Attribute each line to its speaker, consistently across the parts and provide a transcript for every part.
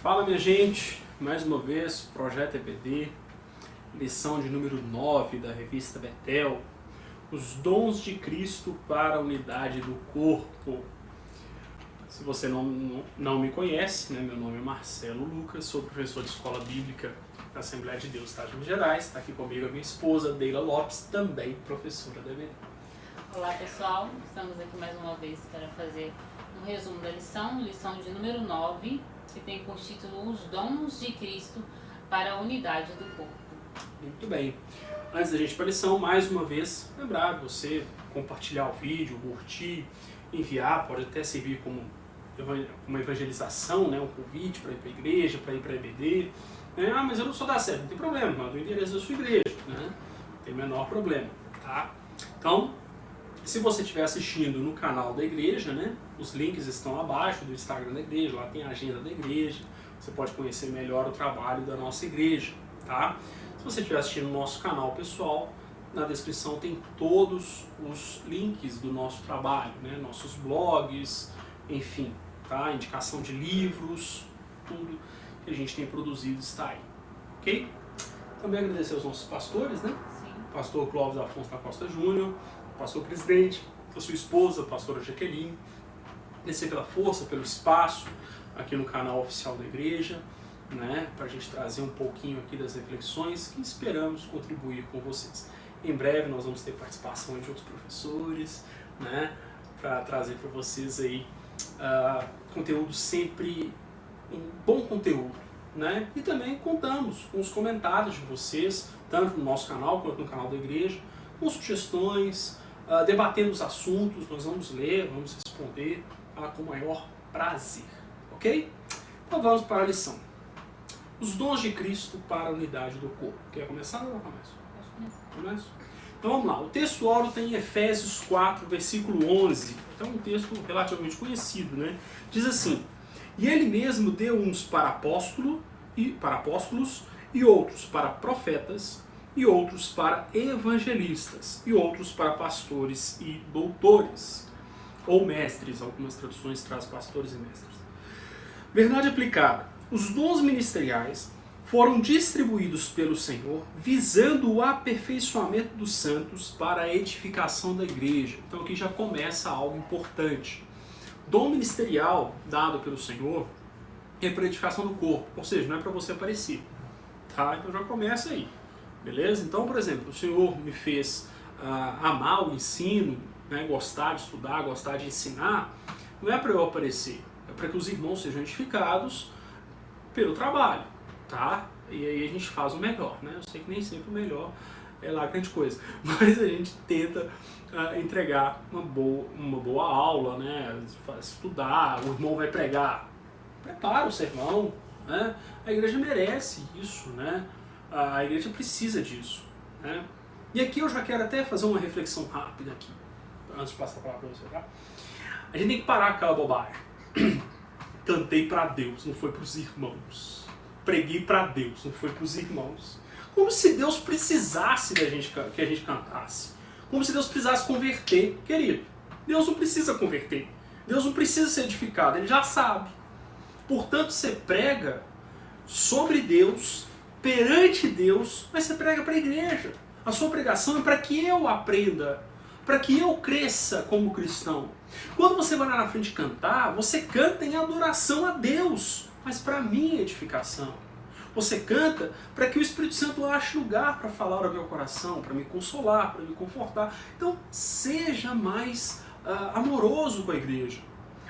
Speaker 1: Fala, minha gente, mais uma vez, Projeto EBD, lição de número 9 da revista Betel, os dons de Cristo para a unidade do corpo. Se você não me conhece, né, meu nome é Marcelo Lucas, sou professor de Escola Bíblica da Assembleia de Deus, Estado de Minas Gerais. Está aqui comigo a minha esposa, Deila Lopes, também professora da EBD.
Speaker 2: Olá pessoal, estamos aqui mais uma vez para fazer um resumo da lição de número 9, que tem por título Os Dons de Cristo para a Unidade do Corpo.
Speaker 1: Muito bem. Antes da gente ir para a lição, mais uma vez, lembrar você compartilhar o vídeo, curtir, enviar, pode até servir como uma evangelização, né, um convite para ir para a igreja, para ir para a EBD. Né? Ah, mas eu não sou da sede, não tem problema, manda o endereço da sua igreja, né? Não tem o menor problema, tá? Então, se você estiver assistindo no canal da igreja, né, os links estão abaixo do Instagram da igreja, lá tem a agenda da igreja, você pode conhecer melhor o trabalho da nossa igreja, tá? Se você estiver assistindo no nosso canal pessoal, na descrição tem todos os links do nosso trabalho, né, nossos blogs, enfim, tá? Indicação de livros, tudo que a gente tem produzido está aí, ok? Também agradecer aos nossos pastores, né?
Speaker 2: Sim.
Speaker 1: Pastor Clóvis Afonso da Costa Júnior, pastor presidente, a sua esposa, a pastora Jaqueline, agradecer pela força, pelo espaço aqui no canal oficial da igreja, né, para a gente trazer um pouquinho aqui das reflexões que esperamos contribuir com vocês. Em breve nós vamos ter participação de outros professores, né, para trazer para vocês aí conteúdo sempre, um bom conteúdo, né, e também contamos com os comentários de vocês, tanto no nosso canal quanto no canal da igreja, com sugestões, debatendo os assuntos, nós vamos ler, vamos responder com o maior prazer, ok? Então vamos para a lição. Os dons de Cristo para a unidade do corpo. Quer começar ou eu começo? Começo? Então vamos lá. O texto áureo tem em Efésios 4, versículo 11. É um texto relativamente conhecido, né? Diz assim: E ele mesmo deu uns para apóstolos e outros para profetas e outros para evangelistas, e outros para pastores e doutores, ou mestres, algumas traduções trazem pastores e mestres. Verdade aplicada. Os dons ministeriais foram distribuídos pelo Senhor, visando o aperfeiçoamento dos santos para a edificação da igreja. Então aqui já começa algo importante. Dom ministerial dado pelo Senhor é para a edificação do corpo, ou seja, não é para você aparecer. Tá? Então já começa aí. Beleza? Então, por exemplo, o Senhor me fez amar o ensino, né, gostar de estudar, gostar de ensinar, não é para eu aparecer, é para que os irmãos sejam edificados pelo trabalho, tá? E aí a gente faz o melhor, né? Eu sei que nem sempre o melhor é lá grande coisa, mas a gente tenta entregar uma boa aula, né? Estudar, o irmão vai pregar, prepara o sermão, né? A igreja merece isso, né? A igreja precisa disso, né? E aqui eu já quero até fazer uma reflexão rápida aqui, antes de passar a palavra para você, tá? A gente tem que parar aquela bobagem. Cantei para Deus, não foi para os irmãos. Preguei para Deus, não foi para os irmãos. Como se Deus precisasse da gente, que a gente cantasse. Como se Deus precisasse converter. Querido, Deus não precisa converter. Deus não precisa ser edificado, Ele já sabe. Portanto, você prega sobre Deus, perante Deus, mas você prega para a igreja. A sua pregação é para que eu aprenda, para que eu cresça como cristão. Quando você vai lá na frente cantar, você canta em adoração a Deus, mas para a minha edificação. Você canta para que o Espírito Santo ache lugar para falar ao meu coração, para me consolar, para me confortar. Então, seja mais amoroso com a igreja.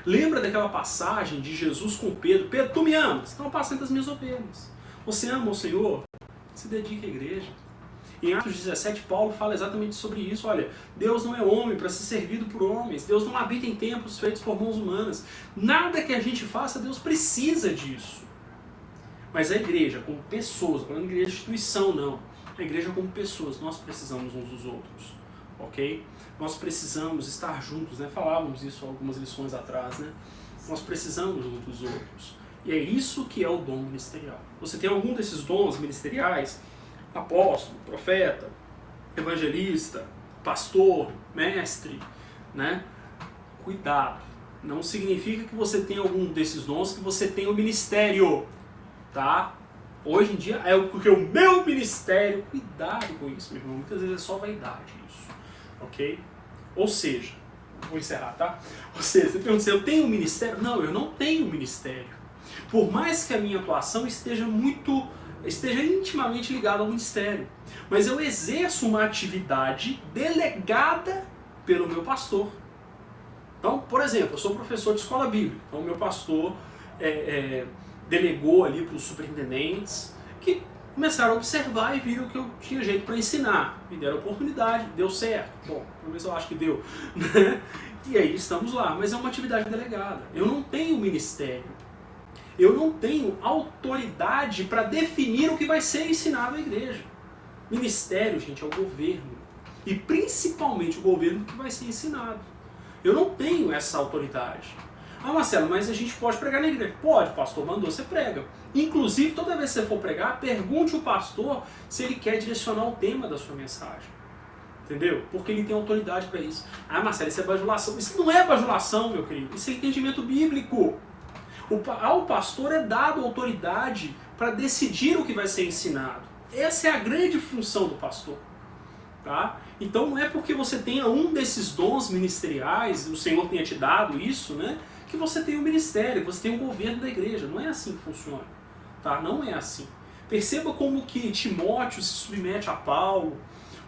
Speaker 1: Lembra daquela passagem de Jesus com Pedro? Pedro, tu me amas? Então apacenta as minhas ovelhas. Você ama o Senhor? Se dedique à igreja. Em Atos 17, Paulo fala exatamente sobre isso. Olha, Deus não é homem para ser servido por homens. Deus não habita em templos feitos por mãos humanas. Nada que a gente faça, Deus precisa disso. Mas a igreja, como pessoas, falando em igreja de instituição, não. A igreja como pessoas, nós precisamos uns dos outros. Ok? Nós precisamos estar juntos, né? Falávamos isso algumas lições atrás, né? Nós precisamos uns dos outros. E é isso que é o dom ministerial. Você tem algum desses dons ministeriais? Apóstolo, profeta, evangelista, pastor, mestre, né? Cuidado. Não significa que você tem algum desses dons que você tem o ministério. tá? Hoje em dia é porque o meu ministério, cuidado com isso, meu irmão, muitas vezes é só vaidade isso, ok? Ou seja, vou encerrar, tá? Ou seja, você pergunta se eu tenho um ministério? Não, eu não tenho um ministério. Por mais que a minha atuação esteja intimamente ligada ao ministério, mas eu exerço uma atividade delegada pelo meu pastor. Então, por exemplo, eu sou professor de escola bíblica, então o meu pastor delegou ali para os superintendentes que começaram a observar e viram que eu tinha jeito para ensinar. Me deram a oportunidade, deu certo. Bom, pelo menos eu acho que deu. Né? E aí estamos lá, mas é uma atividade delegada. Eu não tenho ministério. Eu não tenho autoridade para definir o que vai ser ensinado à igreja. Ministério, gente, é o governo. E principalmente o governo que vai ser ensinado. Eu não tenho essa autoridade. Ah, Marcelo, mas a gente pode pregar na igreja. Pode, o pastor mandou, você prega. Inclusive, toda vez que você for pregar, pergunte ao pastor se ele quer direcionar o tema da sua mensagem. Entendeu? Porque ele tem autoridade para isso. Ah, Marcelo, isso é bajulação. Isso não é bajulação, meu querido. Isso é entendimento bíblico. Ao pastor é dado autoridade para decidir o que vai ser ensinado. Essa é a grande função do pastor. Tá? Então não é porque você tenha um desses dons ministeriais, o Senhor tenha te dado isso, né, que você tem um ministério, que você tem um governo da igreja. Não é assim que funciona. Tá? Não é assim. Perceba como que Timóteo se submete a Paulo,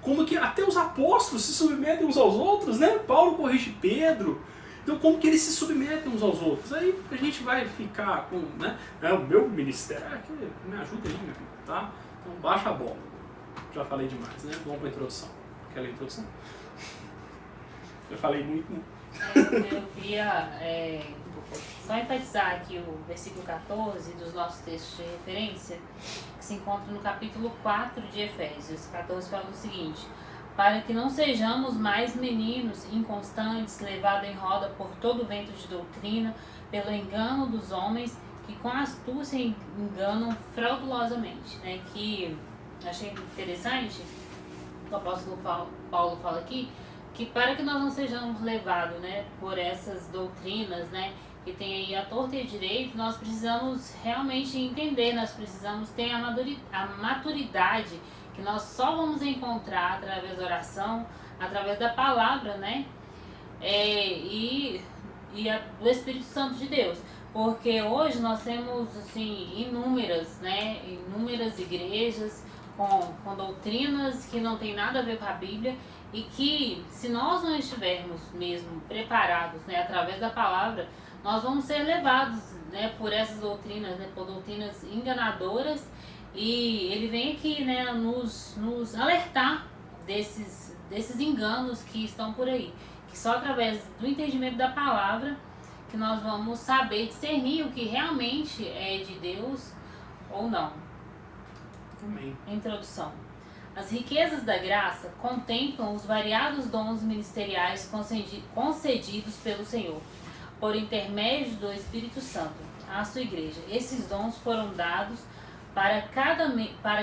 Speaker 1: como que até os apóstolos se submetem uns aos outros, né? Paulo corrige Pedro. Então como que eles se submetem uns aos outros? Aí a gente vai ficar com, né, o meu ministério, me ajuda aí, meu filho, tá? Então baixa a bola. Já falei demais, né? Vamos para a introdução. Quer ler a introdução? Já falei muito, né?
Speaker 2: Eu queria só enfatizar aqui o versículo 14 dos nossos textos de referência, que se encontra no capítulo 4 de Efésios. 14 fala o seguinte: para que não sejamos mais meninos inconstantes, levados em roda por todo vento de doutrina, pelo engano dos homens, que com astúcia enganam fraudulosamente. Né? Que achei interessante, o apóstolo Paulo fala aqui, que para que nós não sejamos levados, né, por essas doutrinas, né, que tem aí a torta e a direito, nós precisamos realmente entender, nós precisamos ter a maturidade que nós só vamos encontrar através da oração, através da palavra, né, do Espírito Santo de Deus. Porque hoje nós temos assim, inúmeras igrejas com doutrinas que não tem nada a ver com a Bíblia, e que se nós não estivermos mesmo preparados, né, através da palavra, nós vamos ser levados, né, por essas doutrinas, né, por doutrinas enganadoras, e ele vem aqui, né, nos alertar desses enganos que estão por aí, que só através do entendimento da palavra que nós vamos saber discernir o que realmente é de Deus ou não.
Speaker 1: Amém.
Speaker 2: Introdução. As riquezas da graça contemplam os variados dons ministeriais concedidos pelo Senhor, por intermédio do Espírito Santo, à sua igreja. Esses dons foram dados para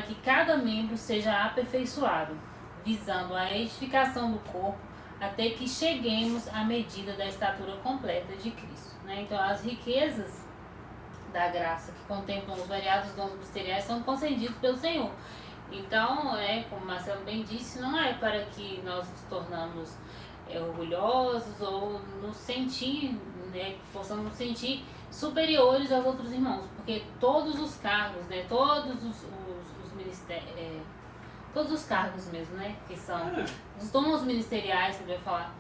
Speaker 2: que cada membro seja aperfeiçoado, visando a edificação do corpo, até que cheguemos à medida da estatura completa de Cristo. Né? Então, as riquezas da graça que contemplam os variados dons ministeriais são concedidos pelo Senhor. Então, como Marcelo bem disse, não é para que nós nos tornamos orgulhosos ou nos sentir, né, possamos nos sentir superiores aos outros irmãos, porque todos os cargos, né, todos os ministérios, todos os cargos mesmo, né, que são os dons ministeriais, que eu ia falar,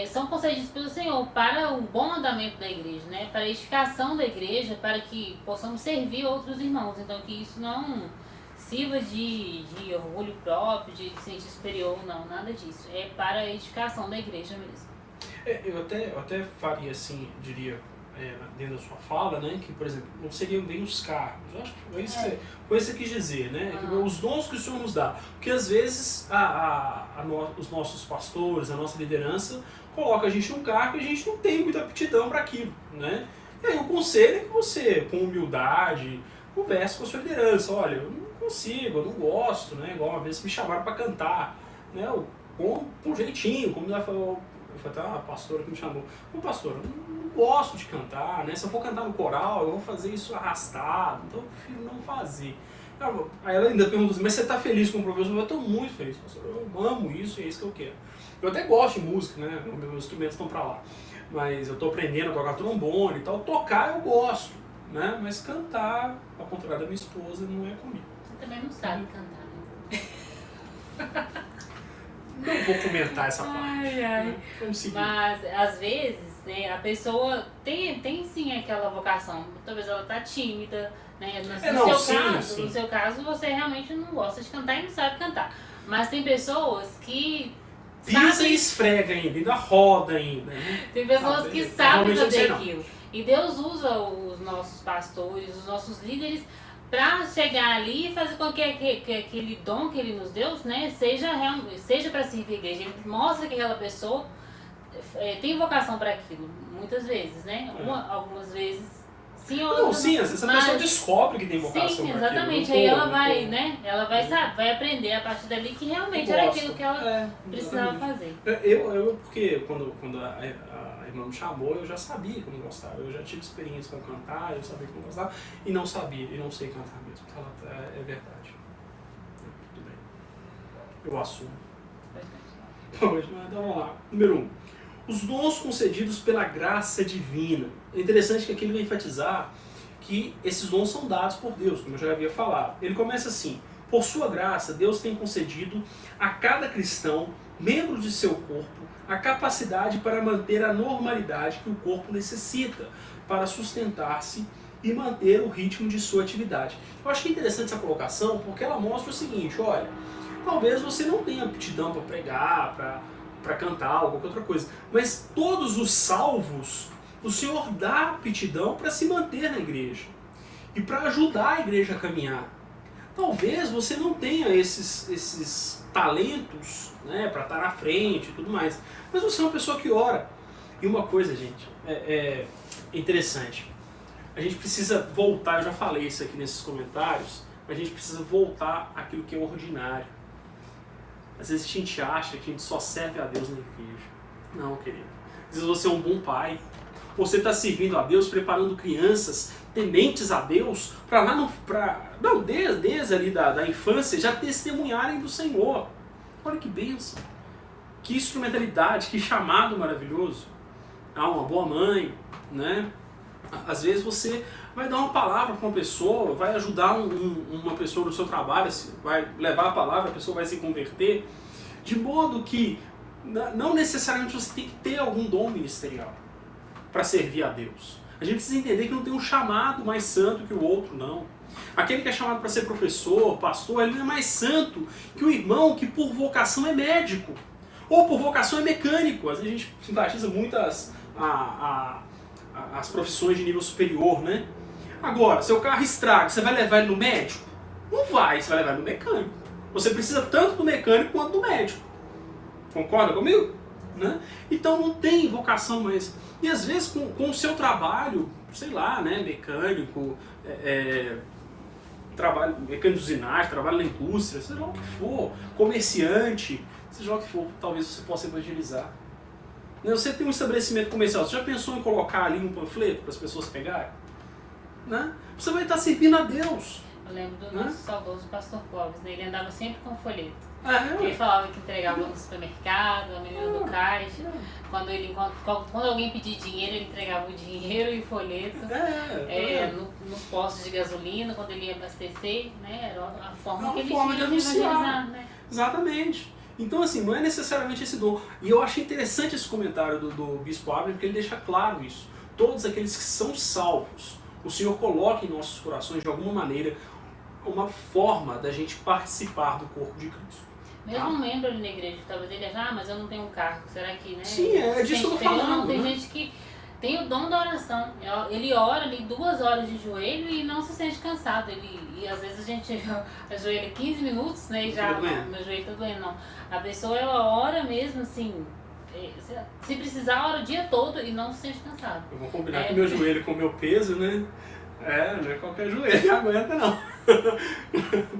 Speaker 2: são concedidos pelo Senhor para o bom andamento da igreja, né, para a edificação da igreja, para que possamos servir outros irmãos. Então, que isso não sirva de orgulho próprio, de sentir superior, não, nada disso. É para a edificação da igreja mesmo.
Speaker 1: Eu até faria assim, diria, dentro da sua fala, né, que, por exemplo, não seriam bem os cargos. Eu acho que foi isso que você quis dizer, né? Os dons que o Senhor nos dá. Porque às vezes os nossos pastores, a nossa liderança, coloca a gente num cargo e a gente não tem muita aptidão para aquilo, né? E aí o conselho é que você, com humildade, converse com a sua liderança. Olha, eu não consigo, eu não gosto, né? Igual uma vez me chamaram para cantar, né? Com um jeitinho, como Foi até uma pastora que me chamou. Ô pastor, eu não gosto de cantar, né? Se eu for cantar no coral, eu vou fazer isso arrastado, então eu prefiro não fazer. Aí ela ainda perguntou assim, mas você tá feliz com o professor? Eu estou muito feliz, pastor. Eu amo isso e é isso que eu quero. Eu até gosto de música, né? Meus instrumentos estão pra lá. Mas eu estou aprendendo a tocar trombone e tal. Tocar eu gosto, né? Mas cantar, ao contrário da minha esposa, não é comigo.
Speaker 2: Você também não sabe cantar, né?
Speaker 1: Não vou comentar essa parte.
Speaker 2: Ai, ai.
Speaker 1: Né? Vamos seguir.
Speaker 2: Mas, às vezes, né, a pessoa tem sim aquela vocação. Talvez ela tá tímida, né? No seu caso, você realmente não gosta de cantar e não sabe cantar. Mas tem pessoas que
Speaker 1: pisa e esfrega ainda roda ainda. Né?
Speaker 2: Tem pessoas que sabem fazer aquilo. E Deus usa os nossos pastores, os nossos líderes, para chegar ali e fazer com que aquele dom que Ele nos deu, né, seja para servir a igreja. Ele mostra que aquela pessoa tem vocação para aquilo, muitas vezes, né? Algumas vezes sim,
Speaker 1: não, sim, às vezes a pessoa descobre que tem vocação.
Speaker 2: Sim, exatamente. Aí ela vai, né? Ela vai aprender a partir dali que realmente era aquilo que ela precisava fazer.
Speaker 1: Porque quando a irmã me chamou, eu já sabia que eu não gostava. Eu já tive experiência com cantar, eu sabia que eu não gostava e não sabia, e não sei cantar mesmo. É verdade. Tudo bem. Eu assumo. Então vamos lá. Número 1. Os dons concedidos pela graça divina. É interessante que aqui ele vai enfatizar que esses dons são dados por Deus, como eu já havia falado. Ele começa assim: por sua graça, Deus tem concedido a cada cristão, membro de seu corpo, a capacidade para manter a normalidade que o corpo necessita para sustentar-se e manter o ritmo de sua atividade. Eu acho que é interessante essa colocação porque ela mostra o seguinte: olha, talvez você não tenha aptidão para pregar, para cantar ou qualquer outra coisa, mas todos os salvos, o Senhor dá aptidão para se manter na igreja e para ajudar a igreja a caminhar. Talvez você não tenha esses talentos, né, para estar na frente e tudo mais, mas você é uma pessoa que ora. E uma coisa, gente, é interessante. A gente precisa voltar, eu já falei isso aqui nesses comentários, mas a gente precisa voltar àquilo que é ordinário. Às vezes a gente acha que a gente só serve a Deus na igreja. Não, querido. Às vezes você é um bom pai. Você está servindo a Deus, preparando crianças tementes a Deus, para lá desde ali da infância, já testemunharem do Senhor. Olha que bênção. Que instrumentalidade, que chamado maravilhoso. Uma boa mãe, né? Às vezes você vai dar uma palavra para uma pessoa, vai ajudar uma pessoa no seu trabalho, vai levar a palavra, a pessoa vai se converter, de modo que não necessariamente você tem que ter algum dom ministerial para servir a Deus. A gente precisa entender que não tem um chamado mais santo que o outro, não. Aquele que é chamado para ser professor, pastor, ele não é mais santo que o irmão que por vocação é médico, ou por vocação é mecânico. Às vezes a gente simpatiza muito as profissões de nível superior, né? Agora, seu carro estraga, você vai levar ele no médico? Não vai, você vai levar ele no mecânico. Você precisa tanto do mecânico quanto do médico. Concorda comigo? Né? Então não tem vocação mais. E às vezes com o seu trabalho, sei lá, né, mecânico, trabalho, mecânico de usinagem, trabalho na indústria, seja lá o que for, comerciante, seja lá o que for, talvez você possa evangelizar. Você tem um estabelecimento comercial, você já pensou em colocar ali um panfleto para as pessoas pegarem? Né? Você vai estar servindo a Deus.
Speaker 2: Eu lembro do nosso saudoso pastor Clóvis, né? Ele andava sempre com folheto.
Speaker 1: É.
Speaker 2: Ele falava que entregava no supermercado, a menina do caixa. Quando alguém pedia dinheiro, ele entregava o dinheiro e o folheto. Nos postos de gasolina, quando ele ia abastecer, né? Era a forma que ele tinha de evangelizar, né?
Speaker 1: Exatamente. Então, assim, não é necessariamente esse dom. E eu achei interessante esse comentário do Bispo Abner, porque ele deixa claro isso. Todos aqueles que são salvos, o Senhor coloca em nossos corações, de alguma maneira, uma forma da gente participar do corpo de Cristo.
Speaker 2: Mesmo um membro ali na igreja, talvez ele ache, mas eu não tenho um cargo, será que, né?
Speaker 1: Sim, é disso que eu tô falando.
Speaker 2: Não, tem gente que tem o dom da oração. Ele ora ali 2 horas de joelho e não se sente cansado. E às vezes a gente ajoelha 15 minutos, né? E já meu joelho tá doendo, não. A pessoa, ela ora mesmo assim, se precisar, ora o dia todo e não se sente cansado.
Speaker 1: Eu vou combinar que meu joelho com o meu peso, né? Não é qualquer joelho que aguenta, não.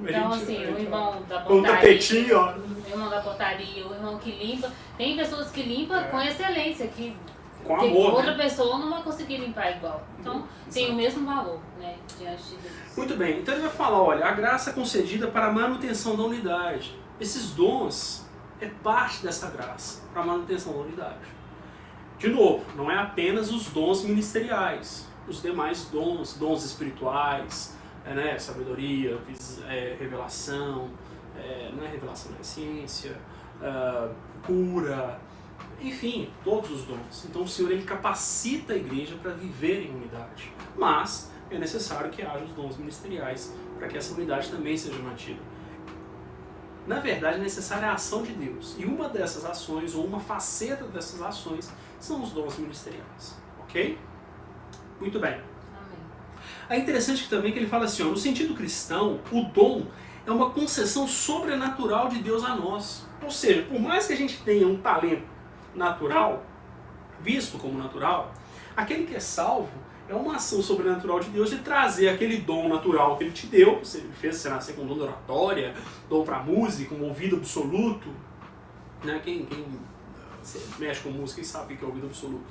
Speaker 2: Então, assim, o irmão da
Speaker 1: Com um
Speaker 2: portaria,
Speaker 1: tapetinho, ó.
Speaker 2: o irmão da portaria, o irmão que limpa. Tem pessoas que limpam com excelência, que
Speaker 1: Com amor,
Speaker 2: outra
Speaker 1: né?
Speaker 2: pessoa não vai conseguir limpar igual. Então, tem o mesmo valor, né, diante de Deus.
Speaker 1: Muito bem, então ele vai falar, olha, a graça é concedida para a manutenção da unidade. Esses dons é parte dessa graça, para a manutenção da unidade. De novo, não é apenas os dons ministeriais, os demais dons espirituais, sabedoria, revelação, não é revelação, é ciência, cura, enfim, todos os dons. Então o Senhor ele capacita a igreja para viver em unidade, mas é necessário que haja os dons ministeriais para que essa unidade também seja mantida. Na verdade, é necessária a ação de Deus. E uma dessas ações, ou uma faceta dessas ações, são os dons ministeriais. Ok? Muito bem.
Speaker 2: Amém.
Speaker 1: É interessante também que ele fala assim, ó, no sentido cristão, o dom é uma concessão sobrenatural de Deus a nós. Ou seja, por mais que a gente tenha um talento natural, visto como natural, aquele que é salvo é uma ação sobrenatural de Deus de trazer aquele dom natural que Ele te deu, Ele fez você nascer com um dom de oratória, dom para música, um ouvido absoluto. Né? Quem mexe com música sabe o que é ouvido absoluto.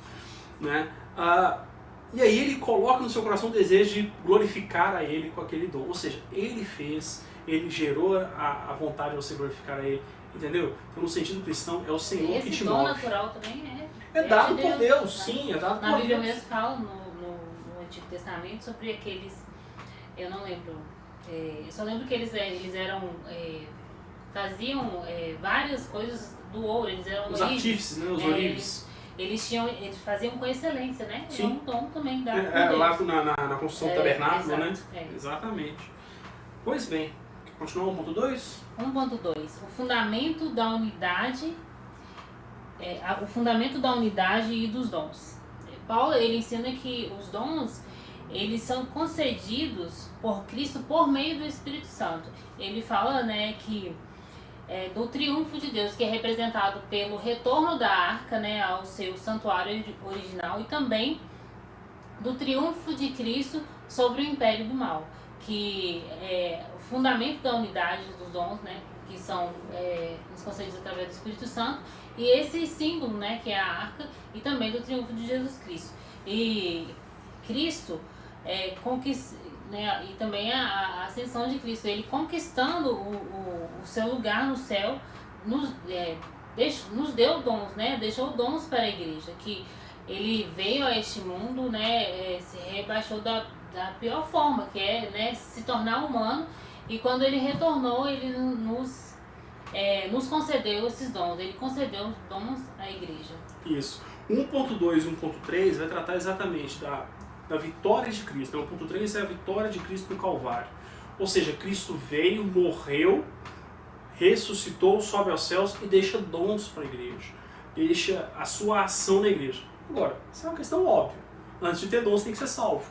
Speaker 1: Né? E aí Ele coloca no seu coração o desejo de glorificar a Ele com aquele dom. Ou seja, Ele fez, Ele gerou a vontade de você glorificar a Ele. Entendeu? Então, no sentido cristão, é o Senhor que te move.
Speaker 2: Esse dom natural também
Speaker 1: é dado
Speaker 2: de
Speaker 1: por Deus,
Speaker 2: né?
Speaker 1: sim, é dado por Deus.
Speaker 2: Na Bíblia mesmo fala no Antigo Testamento sobre aqueles, eu não lembro, eu só lembro que eles eram, faziam várias coisas do ouro, eles eram
Speaker 1: os artífices, né? Os ourives.
Speaker 2: Eles faziam com excelência, né?
Speaker 1: Sim.
Speaker 2: É um dom também dado por
Speaker 1: lá
Speaker 2: Deus.
Speaker 1: na construção do tabernáculo, né?
Speaker 2: É.
Speaker 1: Exatamente. Pois bem, quer continuar 1.2?
Speaker 2: 1.2. O fundamento da unidade, o fundamento da unidade e dos dons. Paulo ele ensina que os dons eles são concedidos por Cristo por meio do Espírito Santo. Ele fala, né, que do triunfo de Deus que é representado pelo retorno da arca, né, ao seu santuário original, e também do triunfo de Cristo sobre o império do mal, que é o fundamento da unidade dos dons, né, que são nos concedidos através do Espírito Santo, e esse símbolo, né, que é a arca, e também do triunfo de Jesus Cristo. E Cristo né, e também a ascensão de Cristo, ele conquistando o seu lugar no céu, nos deu dons, né, deixou dons para a igreja, que ele veio a este mundo, né, se rebaixou da pior forma, que é, né, se tornar humano, e quando ele retornou, ele nos concedeu esses dons, ele concedeu os dons à igreja.
Speaker 1: Isso. 1.2 e 1.3 vai tratar exatamente da vitória de Cristo. 1.3 é a vitória de Cristo no Calvário. Ou seja, Cristo veio, morreu, ressuscitou, sobe aos céus e deixa dons para a igreja. Deixa a sua ação na igreja. Agora, isso é uma questão óbvia. Antes de ter dons, tem que ser salvo.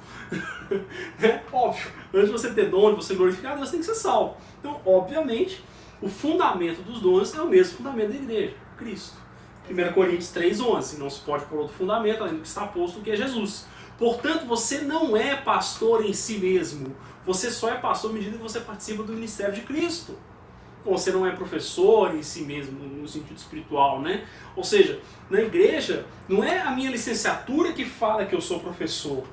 Speaker 1: É óbvio. Antes de você ter dom, de você glorificar, Deus tem que ser salvo. Então, obviamente, o fundamento dos dons é o mesmo fundamento da igreja, Cristo. 1 Coríntios 3,11. Não se pode pôr outro fundamento além do que está posto, que é Jesus. Portanto, você não é pastor em si mesmo. Você só é pastor à medida que você participa do ministério de Cristo. Você não é professor em si mesmo, no sentido espiritual, né? Ou seja, na igreja, não é a minha licenciatura que fala que eu sou professor,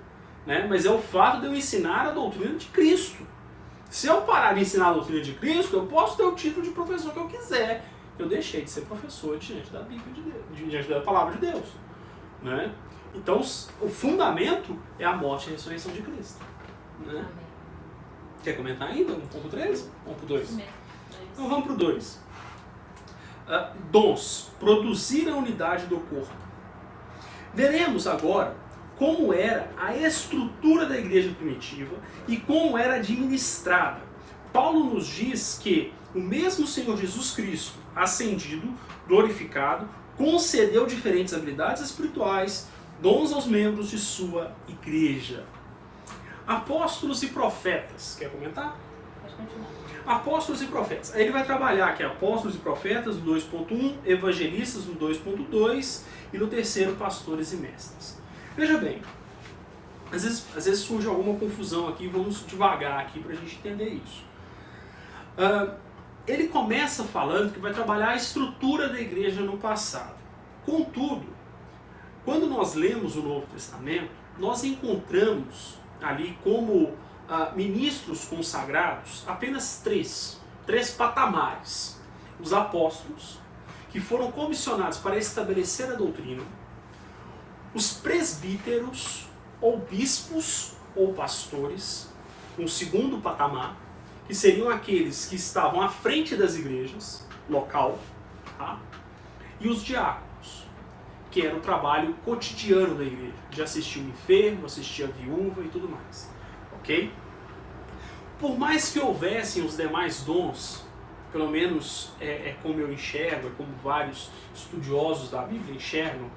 Speaker 1: né? Mas é o fato de eu ensinar a doutrina de Cristo. Se eu parar de ensinar a doutrina de Cristo, eu posso ter o título de professor que eu quiser. Eu deixei de ser professor diante da Bíblia de Deus, diante da palavra de Deus, né? Então, o fundamento é a morte e a ressurreição de Cristo, né?
Speaker 2: Amém.
Speaker 1: Quer comentar ainda? 1.3? 1.2? Então vamos para o 2. Dons. Produzir a unidade do corpo. Veremos agora como era a estrutura da igreja primitiva e como era administrada. Paulo nos diz que o mesmo Senhor Jesus Cristo, ascendido, glorificado, concedeu diferentes habilidades espirituais, dons aos membros de sua igreja. Apóstolos e profetas. Quer comentar?
Speaker 2: Pode continuar.
Speaker 1: Apóstolos e profetas. Aí ele vai trabalhar aqui apóstolos e profetas no 2.1, evangelistas no 2.2 e no terceiro pastores e mestres. Veja bem, Às vezes surge alguma confusão aqui, vamos devagar aqui para a gente entender isso. Ele começa falando que vai trabalhar a estrutura da igreja no passado. Contudo, quando nós lemos o Novo Testamento, nós encontramos ali como ministros consagrados apenas três patamares. Os apóstolos, que foram comissionados para estabelecer a doutrina, os presbíteros, ou bispos, ou pastores, um segundo patamar, que seriam aqueles que estavam à frente das igrejas, local, tá? E os diáconos, que era o trabalho cotidiano da igreja, de assistir o enfermo, assistir a viúva e tudo mais, ok? Por mais que houvessem os demais dons, pelo menos como eu enxergo, é como vários estudiosos da Bíblia enxergam,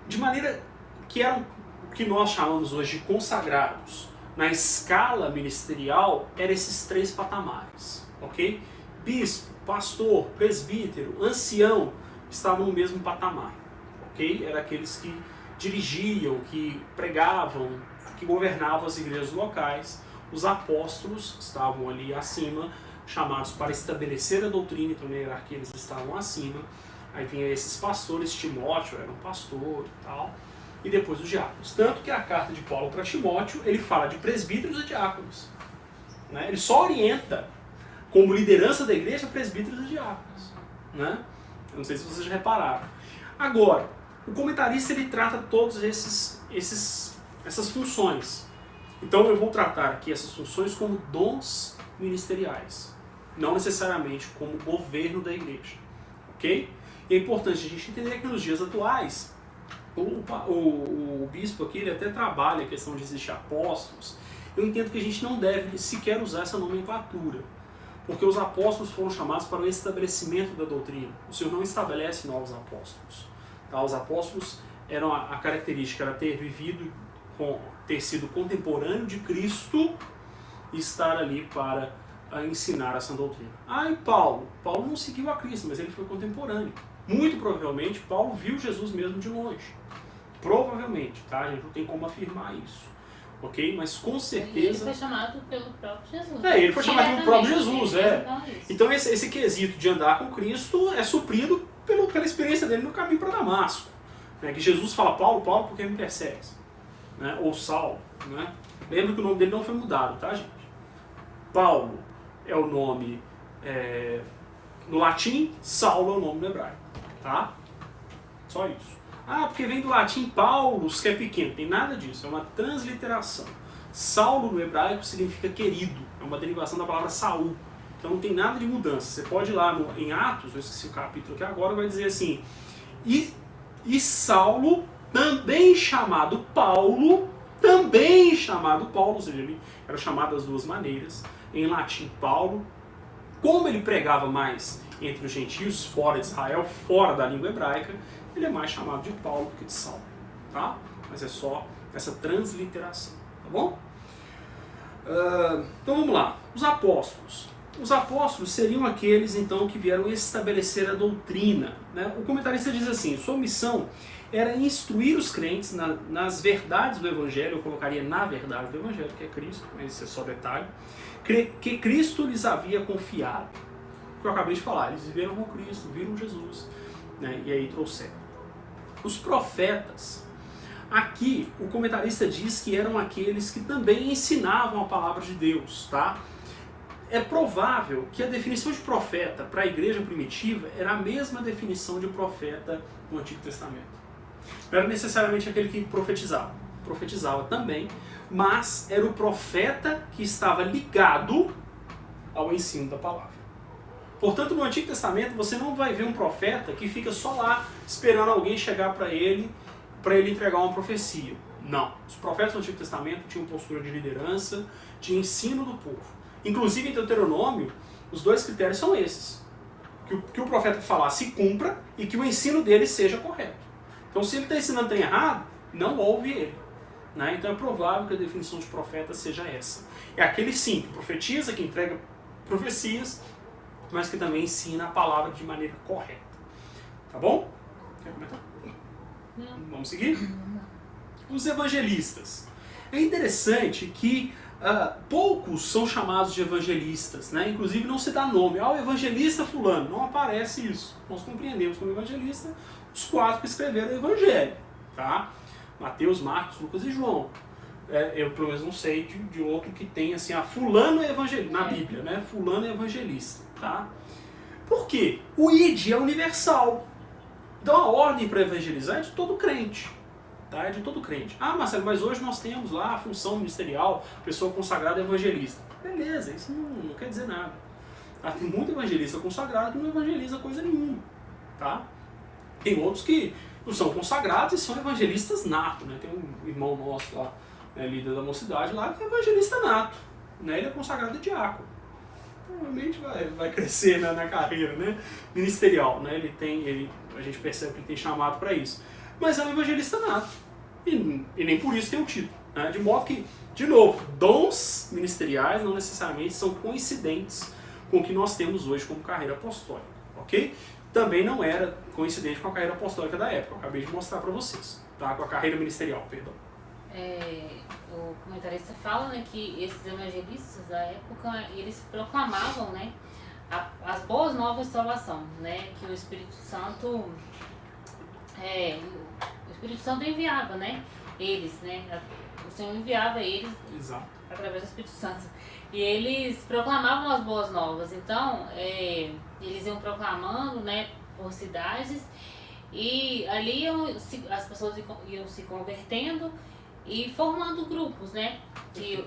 Speaker 1: de maneira que eram o que nós chamamos hoje de consagrados, na escala ministerial, eram esses três patamares, ok? Bispo, pastor, presbítero, ancião, estavam no mesmo patamar, ok? Eram aqueles que dirigiam, que pregavam, que governavam as igrejas locais. Os apóstolos estavam ali acima, chamados para estabelecer a doutrina, então na hierarquia eles estavam acima. Aí vinha esses pastores, Timóteo era um pastor e tal, e depois os diáconos. Tanto que a carta de Paulo para Timóteo, ele fala de presbíteros e diáconos. Né? Ele só orienta, como liderança da igreja, presbíteros e diáconos. Né? Eu não sei se vocês já repararam. Agora, o comentarista ele trata todas essas funções. Então eu vou tratar aqui essas funções como dons ministeriais, não necessariamente como governo da igreja. Ok? E é importante a gente entender que nos dias atuais, o bispo aqui ele até trabalha a questão de existir apóstolos. Eu entendo que a gente não deve sequer usar essa nomenclatura, porque os apóstolos foram chamados para o estabelecimento da doutrina. O Senhor não estabelece novos apóstolos. Tá? Os apóstolos eram a característica era ter sido contemporâneo de Cristo e estar ali para ensinar essa doutrina. E Paulo não seguiu a Cristo, mas ele foi contemporâneo. Muito provavelmente Paulo viu Jesus mesmo de longe. Provavelmente, tá? A gente não tem como afirmar isso. Ok? Mas com certeza...
Speaker 2: E ele foi chamado pelo próprio Jesus.
Speaker 1: Ele foi chamado pelo próprio Jesus, Então esse quesito de andar com Cristo é suprido pela experiência dele no caminho para Damasco. Né? Que Jesus fala, Paulo, por que me persegues? Né? Ou Saulo. Né? Lembra que o nome dele não foi mudado, tá, gente? Paulo é o nome no latim, Saulo é o nome no hebraico. Tá? Só isso. Porque vem do latim Paulus, que é pequeno. Tem nada disso, é uma transliteração. Saulo no hebraico significa querido, é uma derivação da palavra Saul. Então não tem nada de mudança. Você pode ir lá em Atos, eu esqueci o capítulo aqui agora, vai dizer assim, e Saulo, também chamado Paulo, ou seja, ele era chamado das duas maneiras, em latim Paulo. Como ele pregava mais entre os gentios, fora de Israel, fora da língua hebraica, ele é mais chamado de Paulo do que de Saulo, tá? Mas é só essa transliteração, tá bom? Então vamos lá, os apóstolos. Os apóstolos seriam aqueles, então, que vieram estabelecer a doutrina. Né? O comentarista diz assim, sua missão era instruir os crentes nas verdades do Evangelho, eu colocaria na verdade do Evangelho, que é Cristo, mas isso é só detalhe, que Cristo lhes havia confiado. O que eu acabei de falar, eles viveram com Cristo, viram Jesus, né? E aí trouxeram. Os profetas, aqui o comentarista diz que eram aqueles que também ensinavam a palavra de Deus, tá? É provável que a definição de profeta para a igreja primitiva era a mesma definição de profeta no Antigo Testamento. Não era necessariamente aquele que profetizava também, mas era o profeta que estava ligado ao ensino da palavra. Portanto, no Antigo Testamento você não vai ver um profeta que fica só lá esperando alguém chegar para ele entregar uma profecia. Não. Os profetas do Antigo Testamento tinham postura de liderança, de ensino do povo. Inclusive em Deuteronômio, os dois critérios são esses. Que o profeta falar se cumpra e que o ensino dele seja correto. Então se ele está ensinando tem errado, não ouve ele. Né? Então é provável que a definição de profeta seja essa. É aquele sim, que profetiza, que entrega profecias, mas que também ensina a palavra de maneira correta. Tá bom? Quer comentar? Não. Vamos seguir? Os evangelistas. É interessante que poucos são chamados de evangelistas, né? Inclusive não se dá nome. O evangelista fulano, não aparece isso. Nós compreendemos como evangelista os 4 que escreveram o evangelho, tá? Mateus, Marcos, Lucas e João. Eu pelo menos não sei de outro que tem assim, fulano é evangelista, na Bíblia, né? Fulano é evangelista, tá? Por quê? O ID é universal. Então a ordem para evangelizar é de todo crente. Tá? É de todo crente. Marcelo, mas hoje nós temos lá a função ministerial, pessoa consagrada evangelista. Beleza, isso não quer dizer nada. Tem muito evangelista consagrado que não evangeliza coisa nenhuma. Tá? Tem outros que não são consagrados e são evangelistas nato. Né? Tem um irmão nosso lá, líder da mocidade lá, que é evangelista nato. Né? Ele é consagrado diácono. Provavelmente vai crescer na carreira, né, ministerial. Né? A gente percebe que ele tem chamado para isso. Mas é um evangelista nato. E nem por isso tem o título. Né? De modo que, de novo, dons ministeriais não necessariamente são coincidentes com o que nós temos hoje como carreira apostólica. Ok? Também não era coincidente com a carreira apostólica da época. Eu acabei de mostrar para vocês. Tá? Com a carreira ministerial, perdão.
Speaker 2: O comentarista fala, né, que esses evangelistas da época, eles proclamavam, né, as boas novas de salvação, né, que o Espírito Santo enviava, né, eles, né, o Senhor enviava eles. Exato. Através do Espírito Santo. E eles proclamavam as boas novas. Então, eles iam proclamando, né, por cidades, e ali as pessoas iam se convertendo e formando grupos, né, que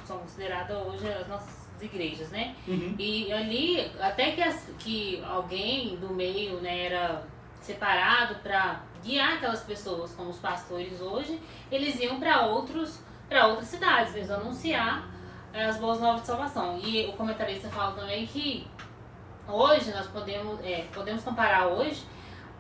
Speaker 2: são consideradas hoje as nossas igrejas, né. Uhum. E ali, até que alguém do meio, né, era separado para guiar aquelas pessoas, como os pastores hoje, eles iam para outras cidades, eles anunciar as boas novas de salvação. E o comentarista fala também que hoje nós podemos comparar hoje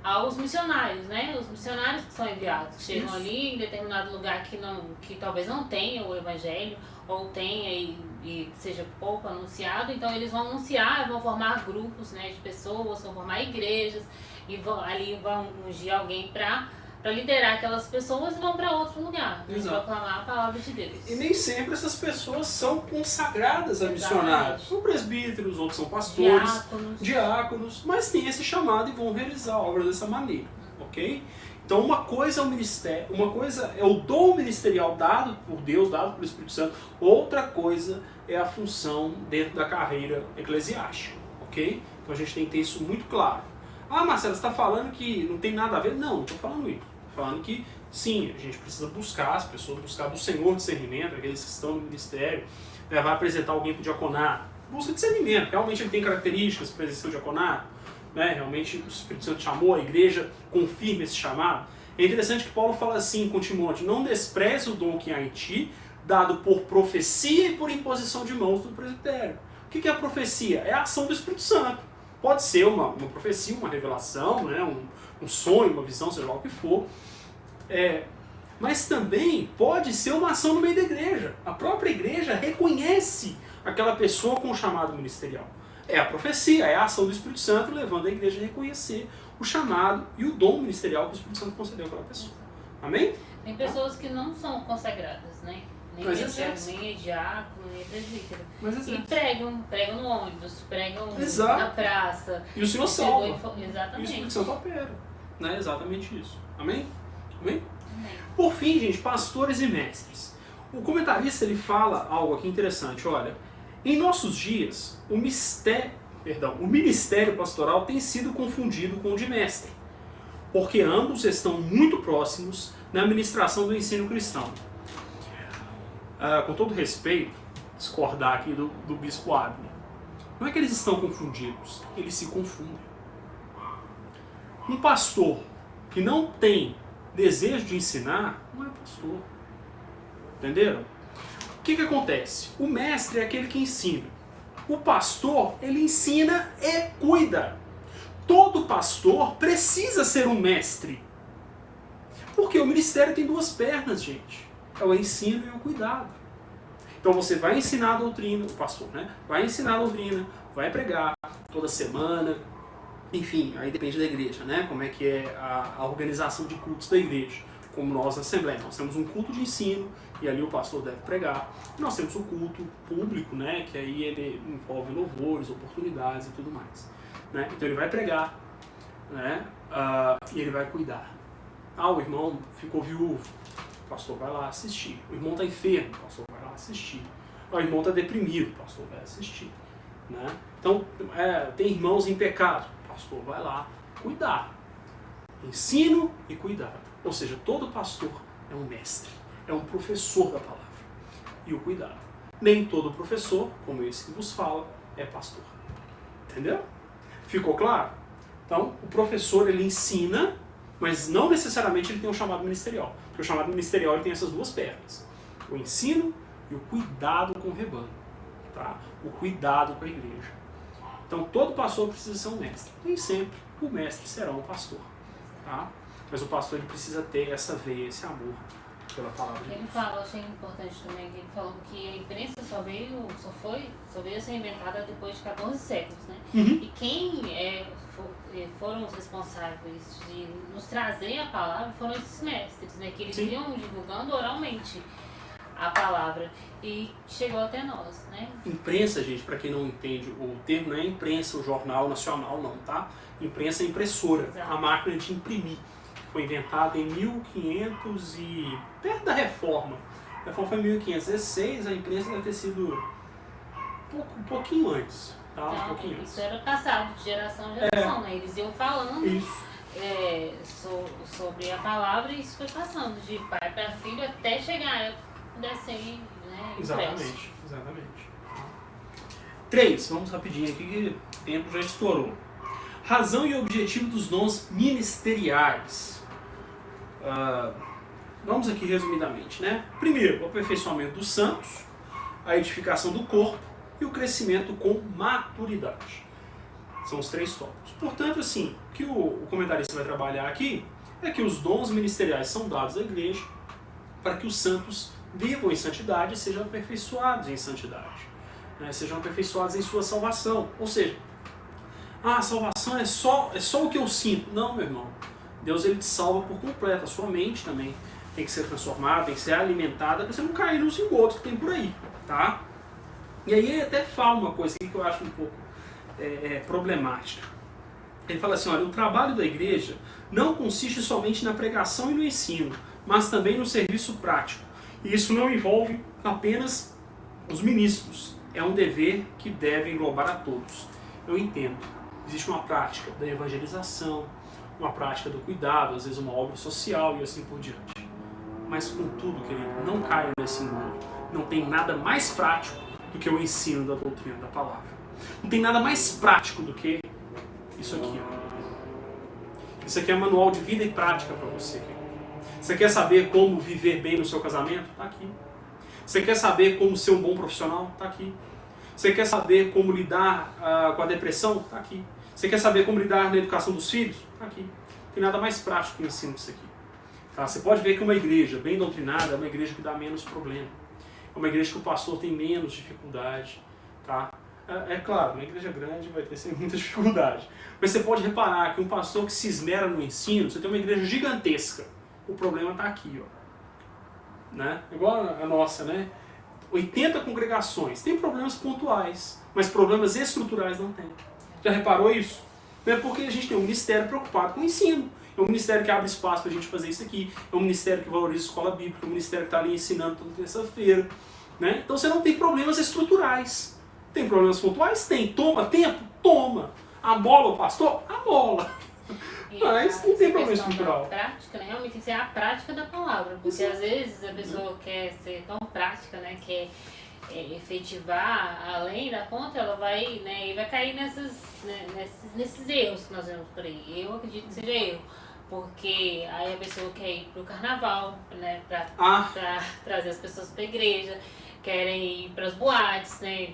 Speaker 2: aos missionários, né? Os missionários que são enviados, chegam ali em determinado lugar que talvez não tenha o evangelho, ou tenha e seja pouco anunciado, então eles vão anunciar, vão formar grupos, né, de pessoas, vão formar igrejas, e ali vão ungir alguém para liderar aquelas pessoas e vão para outro lugar, né, proclamar a palavra de Deus.
Speaker 1: E nem sempre essas pessoas são consagradas a missionários. São presbíteros, outros são pastores, diáconos, mas têm esse chamado e vão realizar a obra dessa maneira, ok? Então uma coisa é o ministério, uma coisa é o dom ministerial dado por Deus, dado pelo Espírito Santo, outra coisa é a função dentro da carreira eclesiástica, ok? Então a gente tem que ter isso muito claro. Marcelo, você está falando que não tem nada a ver? Não estou falando isso. Estou falando que sim, a gente precisa buscar, as pessoas buscar do Senhor discernimento, aqueles que estão no ministério, vai apresentar alguém para o diaconato, busca discernimento, realmente ele tem características para exercer o diaconato, né? Realmente o Espírito Santo chamou, a igreja confirma esse chamado. É interessante que Paulo fala assim com Timóteo: não despreze o dom que há em ti, dado por profecia e por imposição de mãos do presbitério. O que é a profecia? É a ação do Espírito Santo. Pode ser uma profecia, uma revelação, né? um sonho, uma visão, seja lá o que for. Mas também pode ser uma ação no meio da igreja. A própria igreja reconhece aquela pessoa com o chamado ministerial. É a profecia, é a ação do Espírito Santo levando a igreja a reconhecer o chamado e o dom ministerial que o Espírito Santo concedeu àquela pessoa. Amém?
Speaker 2: Tem pessoas que não são consagradas, né? Nem é diácono, nem é presbítero. E pregam no ônibus, pregam na praça.
Speaker 1: E o Senhor salva.
Speaker 2: Exatamente.
Speaker 1: E o Espírito Santo opera. Né? Exatamente isso. Amém? Amém? Por fim, gente, pastores e mestres. O comentarista ele fala algo aqui interessante. Olha, em nossos dias, o ministério pastoral tem sido confundido com o de mestre, porque ambos estão muito próximos na administração do ensino cristão. Com todo respeito, discordar aqui do bispo Abner, não é que eles estão confundidos, eles se confundem. Um pastor que não tem desejo de ensinar, não é pastor. Entenderam? O que acontece? O mestre é aquele que ensina. O pastor, ele ensina e cuida. Todo pastor precisa ser um mestre. Porque o ministério tem duas pernas, gente. É o ensino e o cuidado. Então você vai ensinar a doutrina, o pastor, né? Vai ensinar a doutrina, vai pregar toda semana, enfim, aí depende da igreja, né? Como é que é a organização de cultos da igreja. como nós na Assembleia, nós temos um culto de ensino, e ali o pastor deve pregar. E nós temos o culto público, né, que aí ele envolve louvores, oportunidades e tudo mais. Né? Então ele vai pregar, né, e ele vai cuidar. O irmão ficou viúvo, o pastor vai lá assistir. O irmão está enfermo, o pastor vai lá assistir. O irmão está deprimido, o pastor vai assistir. Né? Então, tem irmãos em pecado, o pastor vai lá cuidar. Ensino e cuidado. Ou seja, todo pastor é um mestre, é um professor da palavra. E o cuidado. Nem todo professor, como esse que vos fala, é pastor. Entendeu? Ficou claro? Então, o professor, ele ensina, mas não necessariamente ele tem um chamado ministerial. Porque o chamado ministerial ele tem essas duas pernas. O ensino e o cuidado com o rebanho. Tá? O cuidado com a igreja. Então, todo pastor precisa ser um mestre. Nem sempre o mestre será um pastor. Tá? Mas o pastor ele precisa ter essa veia, esse amor pela palavra de Deus.
Speaker 2: Ele fala, achei importante também, que ele falou que a imprensa só veio a ser inventada depois de 14 séculos, né? E quem foram os responsáveis de nos trazer a palavra foram esses mestres, né? Que eles iam divulgando oralmente a palavra e chegou até nós, né?
Speaker 1: Imprensa, gente, para quem não entende, o termo não é imprensa, o jornal nacional não, tá? Imprensa é impressora, a máquina de imprimir. Foi inventada em 1500 e... perto da Reforma. A Reforma foi em 1516, a imprensa deve ter sido um pouquinho antes, tá?
Speaker 2: Então,
Speaker 1: um pouquinho antes.
Speaker 2: Isso era passado de geração em geração, né? Eles iam falando sobre a palavra e isso foi passando de pai para filho até chegar a época de ser, né,
Speaker 1: exatamente. 3, vamos rapidinho aqui que o tempo já estourou. Razão e objetivo dos dons ministeriais. Vamos aqui resumidamente, né? Primeiro, o aperfeiçoamento dos santos, a edificação do corpo e o crescimento com maturidade. São os 3 tópicos. Portanto, assim, o que o comentarista vai trabalhar aqui é que os dons ministeriais são dados à igreja para que os santos vivam em santidade e sejam aperfeiçoados em santidade. Né? Sejam aperfeiçoados em sua salvação. Ou seja, a salvação é só o que eu sinto. Não, meu irmão. Deus ele te salva por completo. A sua mente também tem que ser transformada, tem que ser alimentada, para você não cair nos engodos que tem por aí. Tá? E aí ele até fala uma coisa que eu acho um pouco problemática. Ele fala assim, olha, o trabalho da igreja não consiste somente na pregação e no ensino, mas também no serviço prático. E isso não envolve apenas os ministros. É um dever que deve englobar a todos. Eu entendo. Existe uma prática da evangelização, uma prática do cuidado, às vezes uma obra social e assim por diante. Mas contudo, querido, não caia nesse engano. Não tem nada mais prático do que o ensino da doutrina da palavra. Não tem nada mais prático do que isso aqui. Ó. Isso aqui é manual de vida e prática para você. Você quer saber como viver bem no seu casamento? Está aqui. Você quer saber como ser um bom profissional? Está aqui. Você quer saber como lidar com a depressão? Está aqui. Você quer saber como lidar na educação dos filhos? Está aqui. Não tem nada mais prático que o ensino disso aqui. Tá? Você pode ver que uma igreja bem doutrinada é uma igreja que dá menos problema. É uma igreja que o pastor tem menos dificuldade. Tá? É claro, uma igreja grande vai ter sempre muita dificuldade. Mas você pode reparar que um pastor que se esmera no ensino, você tem uma igreja gigantesca. O problema está aqui, ó. Né? Igual a nossa, né? 80 congregações. Tem problemas pontuais, mas problemas estruturais não tem. Já reparou isso? Não é porque a gente tem um ministério preocupado com o ensino. É um ministério que abre espaço para a gente fazer isso aqui. É um ministério que valoriza a escola bíblica. É um ministério que está ali ensinando toda terça-feira. Né? Então você não tem problemas estruturais. Tem problemas pontuais? Tem. Toma tempo? Toma. A bola, o pastor? A bola. Mas não tem problema estrutural.
Speaker 2: Prática, né? Realmente tem que ser a prática da palavra. Porque às vezes a pessoa quer ser tão prática, né? Quer efetivar além da conta, ela vai, né? E vai cair nesses erros que nós vemos por aí. Eu acredito que seja erro. Porque aí a pessoa quer ir pro carnaval, né? Pra trazer as pessoas pra igreja. Querem ir pras boates, né?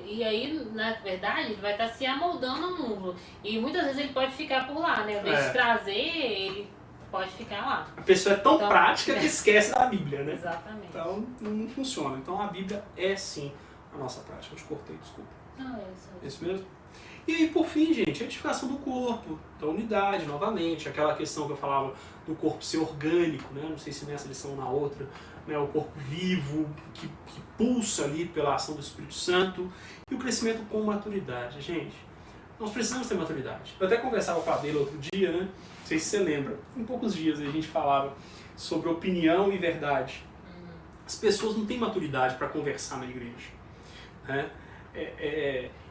Speaker 2: E aí, na verdade, ele vai estar se amoldando ao mundo. E muitas vezes ele pode ficar por lá, né? Ao invés de trazer, ele pode ficar lá.
Speaker 1: A pessoa é tão prática que esquece da Bíblia, né?
Speaker 2: Exatamente.
Speaker 1: Então, não funciona. Então, a Bíblia é sim a nossa prática. Eu te cortei, desculpa.
Speaker 2: Não, é isso.
Speaker 1: Isso mesmo? E aí, por fim, gente, a edificação do corpo, da unidade, novamente, aquela questão que eu falava do corpo ser orgânico, né? Não sei se nessa lição ou na outra, né? O corpo vivo, que pulsa ali pela ação do Espírito Santo, e o crescimento com maturidade. Gente, nós precisamos ter maturidade. Eu até conversava com a Adela outro dia, né? Não sei se você lembra, em poucos dias a gente falava sobre opinião e verdade. As pessoas não têm maturidade para conversar na igreja, né?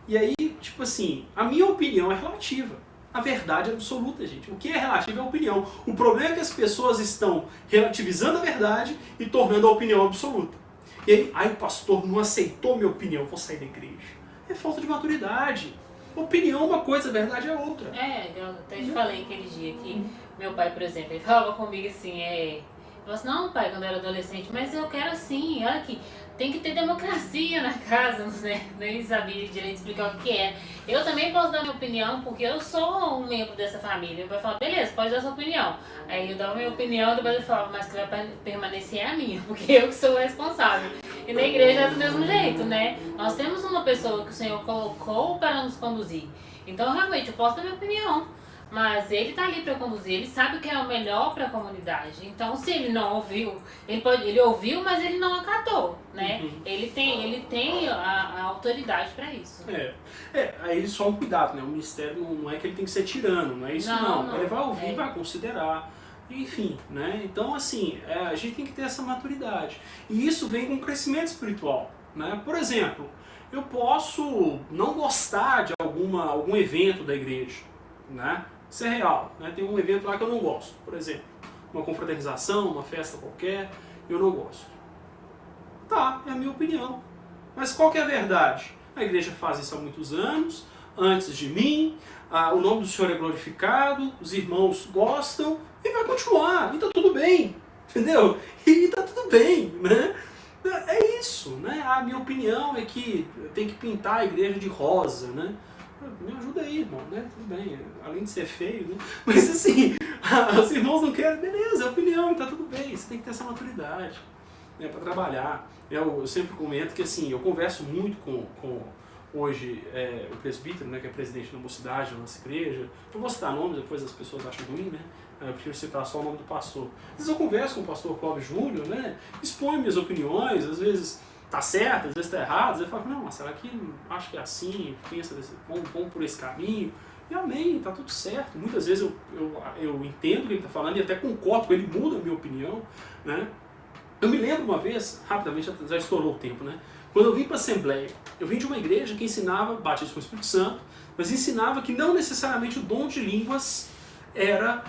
Speaker 1: E aí, tipo assim, a minha opinião é relativa. A verdade é absoluta, gente. O que é relativo é a opinião. O problema é que as pessoas estão relativizando a verdade e tornando a opinião absoluta. E aí, o pastor não aceitou minha opinião, vou sair da igreja. É falta de maturidade. Opinião é uma coisa, a verdade é outra.
Speaker 2: Eu até te falei aquele dia que meu pai, por exemplo, ele falava comigo assim, ele falou assim, não, pai, quando eu era adolescente, mas eu quero assim, olha aqui, tem que ter democracia na casa, né? Nem sabia direito explicar o que é. Eu também posso dar minha opinião, porque eu sou um membro dessa família. Meu pai falava, beleza, pode dar sua opinião. Aí eu dava minha opinião, depois ele falava, mas que vai permanecer é a minha, porque eu que sou o responsável. E na igreja é do mesmo jeito, né? Nós temos uma pessoa que o Senhor colocou para nos conduzir. Então, realmente, eu posso dar minha opinião. Mas ele tá ali para conduzir, ele sabe o que é o melhor para a comunidade. Então, se ele não ouviu, ele ouviu, mas ele não acatou, né? Ele tem a autoridade para isso.
Speaker 1: Aí só um cuidado, né? O ministério não é que ele tem que ser tirano, não é isso não. Ele vai ouvir, vai considerar, enfim, né? Então, assim, a gente tem que ter essa maturidade. E isso vem com crescimento espiritual, né? Por exemplo, eu posso não gostar de algum evento da igreja, né? Isso é real, né? Tem um evento lá que eu não gosto, por exemplo, uma confraternização, uma festa qualquer, eu não gosto. Tá, é a minha opinião. Mas qual que é a verdade? A igreja faz isso há muitos anos, antes de mim, o nome do Senhor é glorificado, os irmãos gostam e vai continuar, e tá tudo bem, entendeu? E tá tudo bem, né? É isso, né? A minha opinião é que tem que pintar a igreja de rosa, né? Me ajuda aí, irmão, né? Tudo bem, além de ser feio, né? Mas assim, os irmãos não querem, beleza, é opinião, tá tudo bem, você tem que ter essa maturidade, né, para trabalhar. Eu sempre comento que assim, eu converso muito com hoje o presbítero, né, que é presidente da mocidade da nossa igreja. Eu vou citar nomes, depois as pessoas acham ruim, né? Eu prefiro citar só o nome do pastor. Às vezes eu converso com o pastor Clóvis Júnior, né? Exponho minhas opiniões, às vezes tá certo, às vezes tá errado, às vezes eu falo, não, mas será que acho que é assim, pensa vamos por esse caminho? E amém, tá tudo certo. Muitas vezes eu entendo o que ele está falando e até concordo com ele, muda a minha opinião, né? Eu me lembro uma vez, rapidamente, já estourou o tempo, né? Quando eu vim para a Assembleia, eu vim de uma igreja que ensinava batismo com o Espírito Santo, mas ensinava que não necessariamente o dom de línguas era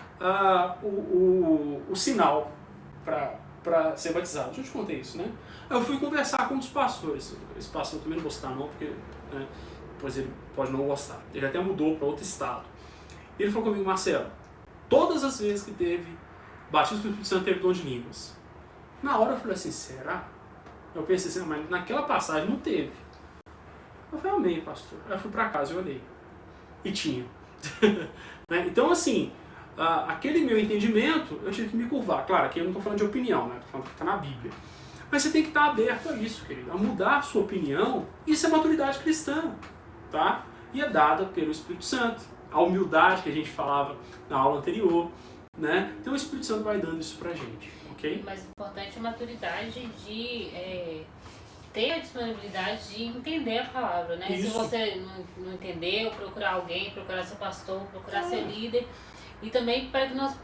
Speaker 1: o sinal para ser batizado. Eu te contei isso, né? Aí eu fui conversar com um dos pastores. Esse pastor também não vou citar não, porque né, depois ele pode não gostar. Ele até mudou para outro estado. E ele falou comigo, Marcelo, todas as vezes que teve batismo com o Espírito Santo teve dom de línguas. Na hora eu falei assim, será? Eu pensei assim, mas naquela passagem não teve. Eu falei, amém, pastor. Aí eu fui para casa e olhei. E tinha. Né? Então, assim, aquele meu entendimento, eu tive que me curvar. Claro, aqui eu não estou falando de opinião, né? Estou falando que está na Bíblia. Mas você tem que estar aberto a isso, querido. A mudar a sua opinião. Isso é maturidade cristã, tá? E é dada pelo Espírito Santo. A humildade que a gente falava na aula anterior, né? Então o Espírito Santo vai dando isso pra gente, ok?
Speaker 2: Mas o importante é a maturidade de ter a disponibilidade de entender a palavra, né?
Speaker 1: Isso.
Speaker 2: Se você não entendeu, procurar alguém, procurar seu pastor, procurar seu líder. E também para que nós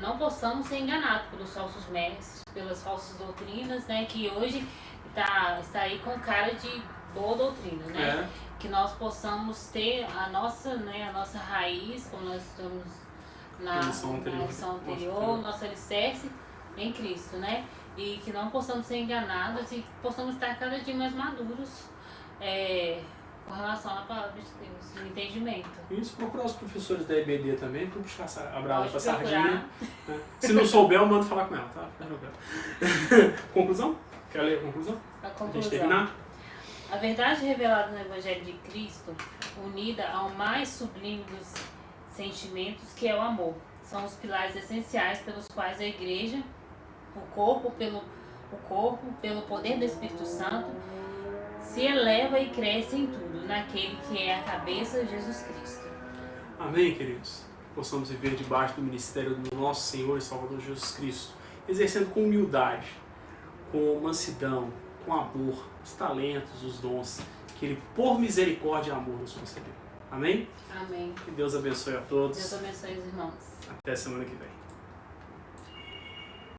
Speaker 2: não possamos ser enganados pelos falsos mestres, pelas falsas doutrinas, né? Que hoje está aí com cara de boa doutrina, né? Que nós possamos ter a nossa raiz, como nós estamos na lição anterior, nosso alicerce em Cristo, né? E que não possamos ser enganados e possamos estar cada dia mais maduros com relação à palavra de Deus, no entendimento.
Speaker 1: Isso, procurar os professores da EBD também, para puxar a brasa para sardinha. Né? Se não souber, eu mando falar com ela, tá? Conclusão? Quer ler a conclusão?
Speaker 2: A conclusão.
Speaker 1: A gente terminar?
Speaker 2: A verdade revelada no Evangelho de Cristo, unida ao mais sublime dos sentimentos, que é o amor, são os pilares essenciais pelos quais a Igreja, o corpo, pelo poder do Espírito Santo, se eleva e cresce em tudo, naquele que é a cabeça, Jesus Cristo.
Speaker 1: Amém, queridos? Possamos viver debaixo do ministério do nosso Senhor e Salvador Jesus Cristo, exercendo com humildade, com mansidão, com amor, os talentos, os dons que Ele, por misericórdia e amor, nos concedeu. Amém?
Speaker 2: Amém.
Speaker 1: Que Deus abençoe a todos.
Speaker 2: Deus abençoe os irmãos.
Speaker 1: Até semana que vem.